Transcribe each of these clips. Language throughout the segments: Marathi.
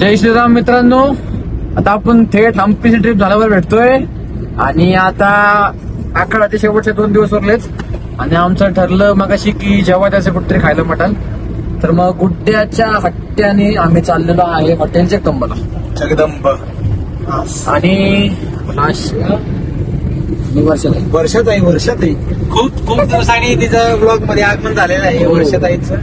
जय श्रीराम मित्रांनो, आता आपण थेट हम्पीची ट्रिप झाल्यावर भेटतोय आणि आता आखाडाचे शेवटचे 2 दिवस उरलेच आणि आमचं ठरलं मगाशी की जेव्हा त्याचं कुठतरी खायला मटण. तर मग गुड्ड्याच्या हट्ट्याने आम्ही चाललेलो आहे हॉटेल जगदंबाला. जगदंब आणि वर्षाताई खूप खूप दिवसांनी तिचं ब्लॉग मध्ये आगमन झालेलं आहे वर्षाताईचं.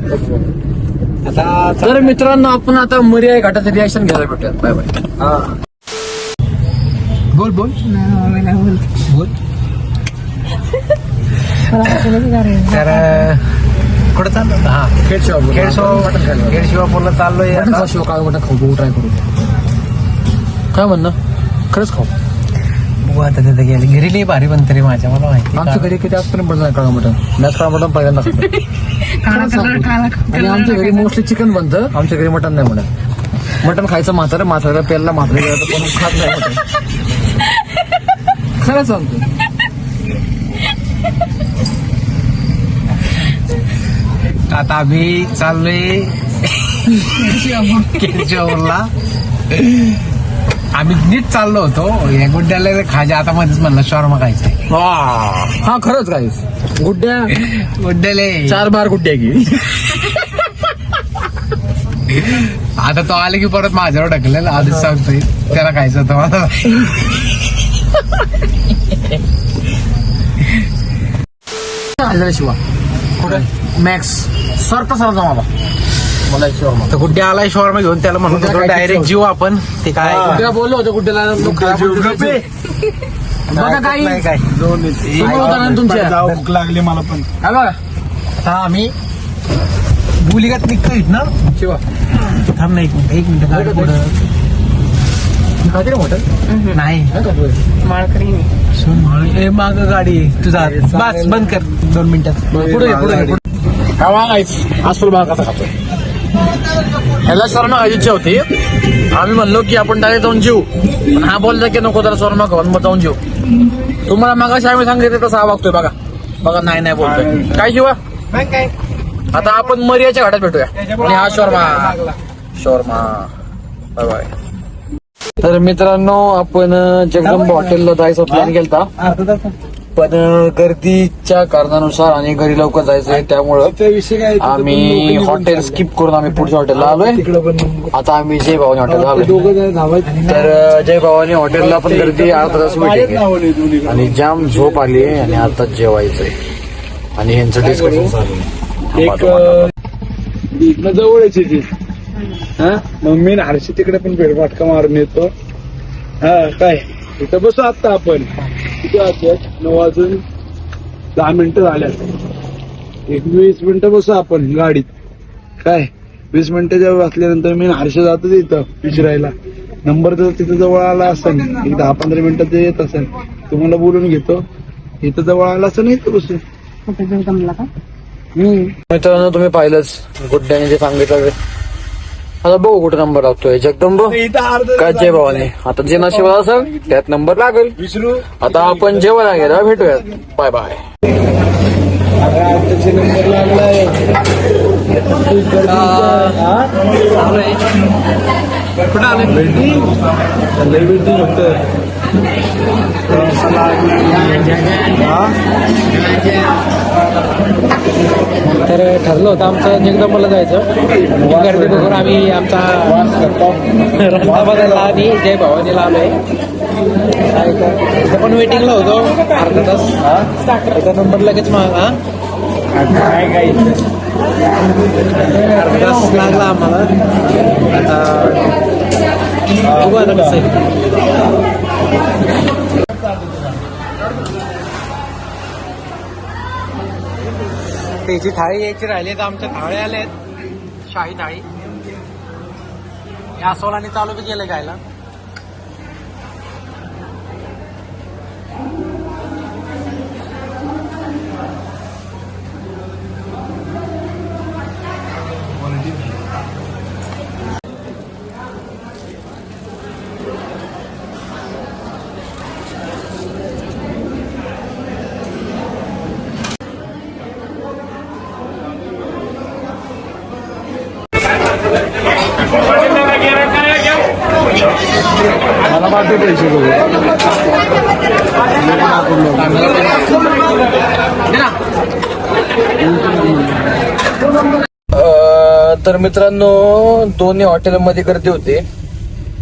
आता तर मित्रांनो, आपण आता मर्याय घाटाचं रिॲक्शन घ्यायला भेटूयात. Bye bye. बोल बोल बोल. तर कुठं चाललो? हा, खेड शिवापूरला चाललोय आता. शिव काय मोठा खाऊ बघू, ट्राय करू. काय म्हणणं, खरंच खाऊ. बघू आता तिथे गेले. घरी नाही भारी पण तरी माझ्या मला माहिती. आमच्या घरी किती आजपर्यंत बनत नाही काळा मटण. मॅच काळा मटण पहिल्यांदा खातो. आणि आमच्या घरी मोस्टली चिकन बनतं, आमच्या घरी मटण नाही म्हणत. मटण खायचं म्हातारा पेरला म्हातारा पण खात नाही मटण. खरं सांगतो. आता आम्ही चाललोय केशवरला. आम्ही नीट चाललो होतो या गुड्ड्याला खाजा. आता मध्येच म्हणलं शॉर्मा खायचंय. हा खरंच काहीच गुड्ड्याले 4 बार गुड्ड्या की. आता तो आले की परत माझ्यावर ढकलेला. आधीच सांगतोय त्याला खायचं होतं मला. शिवा कुठे मॅक्स सरता मला शॉर्मा. तर गुड्डे आलाय शॉर्मा घेऊन. त्याला म्हणून डायरेक्ट जीव आपण ते काय गुड्ड्या बोललो होतो गुड्ड्याला बघा काही काय तुमच्या भूक लागली मला पण. काय बघा आता आम्ही बुलिगात निघतोय ना शिवा. थांब ना एक मिनिट गाडी पुढं. खाते मोठं नाही माळकरी ए माग गाडी तुझा. बस बंद कर 2 मिनिटात. पुढे काय वागायच आज फुल भाग कसा खातो. ह्याला शॉर्मा खायची इच्छा होती. आम्ही म्हणलो की आपण डायरेक्ट जाऊन जेऊ, पण हा बोलला की नको त्याला शॉर्मा खाऊन मग जाऊन जेऊ. तुम्हाला मागाशी आम्ही सांगितलं तसं हा वागतोय. बघा नाही बोलतोय काय शिवा. काय आता आपण मर्याच्या घाटात भेटूया आणि हा शॉर्मा. Bye bye. तर मित्रांनो, आपण जगदंबा हॉटेलला जायचा प्लॅन केलता, पण गर्दीच्या कारणानुसार आणि घरी लवकर जायचंय त्यामुळं आम्ही हॉटेल स्किप करून आम्ही पुढच्या हॉटेलला आलोय. आता आम्ही जय भवानी हॉटेलला आलोय. तर जय भवानी हॉटेलला आपण गर्दी अर्धा तास वेटिंग आहे आणि जाम झोप आली आहे आणि आता जेवायचंय आणि ह्यांचं डिस्कशन चालू. इथनं जवळच आहे. मग मी हरशी तिकडे पण फेरफाटका मारून येतो. हा काय इथं बसू आता आपण. किती वाजतात? 9:10 झाल्यात. 20 मिनिटं बसू आपण गाडीत. काय 20 मिनिटं जेव्हा बसल्यानंतर मी हर्ष जातो तिथं विचारायला. नंबर तर तिथं जवळ आला असेल, एक 10-15 मिनिटात ते येत असेल. तुम्हाला बोलून घेतो. इथं जवळ आला असं नाही तर बसू. मित्रांनो, तुम्ही पाहिलंच गुड्ड्याने जे सांगितलं. आता बघू कुठे नंबर लागतोय, जगदंब काय जय भवानी. आता जे नशिबात असेल त्यात नंबर लागेल. विसरू आता आपण जेवायला गेला भेटूयात. Bye bye. नंबर लागलाय. कुठं आले वेटिंग होतं. तर ठरलं होतं आमचं जगदंबाला जायचं. गर्दी बघून आम्ही आमचा रस्ता बदलला आणि जय भवानीला आलोय. पण वेटिंगला होतो अर्धा तास. त्याचा नंबर लगेच अर्धा तास लागला आम्हाला. आता बघू आता कसं आहे. त्याची थाळी यायची राहिली तर आमच्या थाळ्या आल्यात. शाही थाळी या सोलाने चालू बी केलं खायला. बाकी पैसे बघू तर मित्रांनो दोन्ही हॉटेलमध्ये गर्दी होती.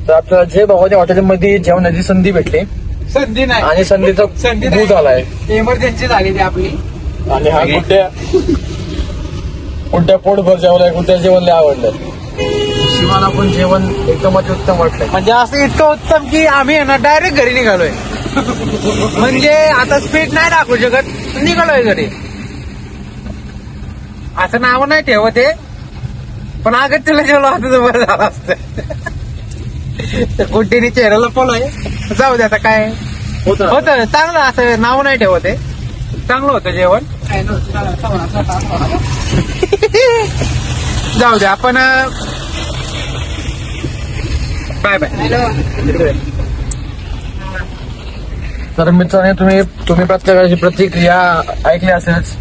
तर आपल्याला जय भवानी हॉटेलमध्ये जेवणाची संधी भेटली संधी नाही आणि संधीचा संधी भूत आलाय. इमर्जन्सी झाली ती आपली. आणि हा कुठ्या पोटभर जेवलाय, कुठ्या जेवण लय आवडलं. शिवाला पण जेवण एकदम अत्युत्तम वाटलंय. म्हणजे असं इतकं उत्तम की आम्ही आहे ना डायरेक्ट घरी निघालोय. म्हणजे आता स्पीड नाही दाखवू शकत, निघालोय घरी. असं नाव नाही ठेवत आहे, पण अगं तुला जेवलं असतं तर बरं झालं असतं. तर कुठेनी चेहऱ्याला पोलोय. जाऊ दे आता काय होतं चांगलं. असं नाव नाही ठेवत आहे, चांगलं होतं जेवण. जाऊ दे आपण बाय बाय. तर मित्रांनो तुम्ही प्रत्येकाची प्रतिक्रिया ऐकली असेलच.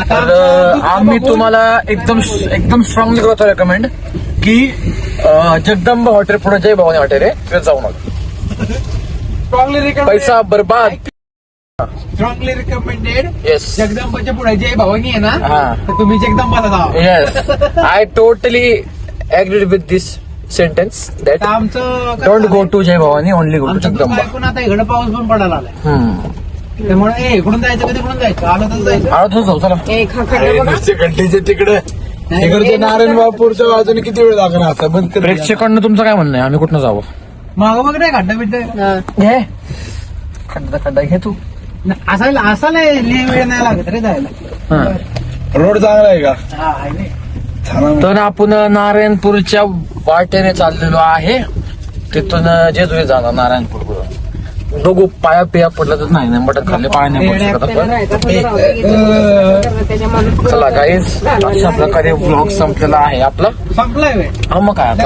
तर आम्ही तुम्हाला एकदम स्ट्रॉंगली करतो रेकमेंड की जगदंबा हॉटेल पुढे जय भवानी हॉटेल आहे, तिथे जाऊ नका. पैसा बर्बाद. Strongly recommended. येस जगदंबाच्या पुढे जय भवानी आहे ना, हा. तर तुम्ही जगदंबाला जावा. Yes I totally agreed with this sentence that आता आमचं don't go to Jai Bhavani, only go to आमचं दुःख जगदंबा. ऐकून आता इकडे पाऊस पण पडायला आलाय. त्यामुळे इकडून जायचं कधी इकडून जायचं, आलं तर जायचं. आळतच जाऊ चला. घंटेच्या तिकडे तिकडच्या नारायण बापूरच्या बाजूने किती वेळ लागणार आता बंद कर. प्रेक्षकांना तुमचं काय म्हणणं आहे, आम्ही कुठनं जावं? मागं बघ नाही खड्डा बिड्डा घे खड्डा घे तू. असा लय वेळ नाही लागत रे जायला. हा. रोड चांगला आहे का? हा, आहे नाही. छान. तर आपण नारायणपूरच्या वाटेने चाललेलो आहे. तिथून जेजुरी जाणार नारायणपूर. बघू पाया पिया पडलं तर नाही मटण खाल्ले पाया नाही पडू शकत आपण. चला गाईज अशा प्रकारे ब्लॉग संपलेला आहे आपला. संपलाय वेळ. हा मग काय आता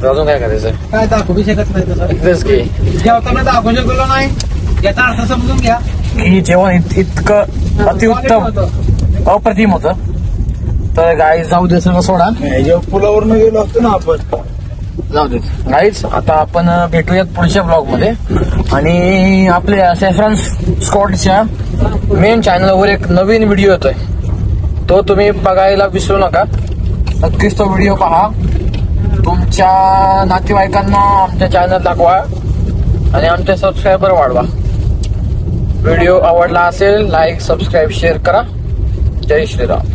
अजून काय करायचं? काय दाखवू बी शकत नाही तसं. तेच की जेवताना दाखवू शकलो नाही याचा अर्थ समजून घ्या. ही जेवण इतकं अतिउत्तम अप्रतिम होतं. तर गाईज जाऊ दे सगळं सोडा. जेव्हा पुलावरनं गेलो असतो ना आपण, जाऊ देत गाईज. आता आपण भेटूयात पुढच्या ब्लॉग मध्ये. आणि आपल्या सॅफ्रॉन स्कॉटच्या मेन चॅनलवर एक नवीन व्हिडिओ येतोय, तो तुम्ही बघायला विसरू नका. नक्कीच तो व्हिडिओ पहा. तुमच्या नातेवाईकांना आमच्या चॅनल दाखवा आणि आमचे सबस्क्रायबर वाढवा. व्हिडिओ आवडला असेल लाईक सबस्क्राईब शेअर करा. जय श्रीराम.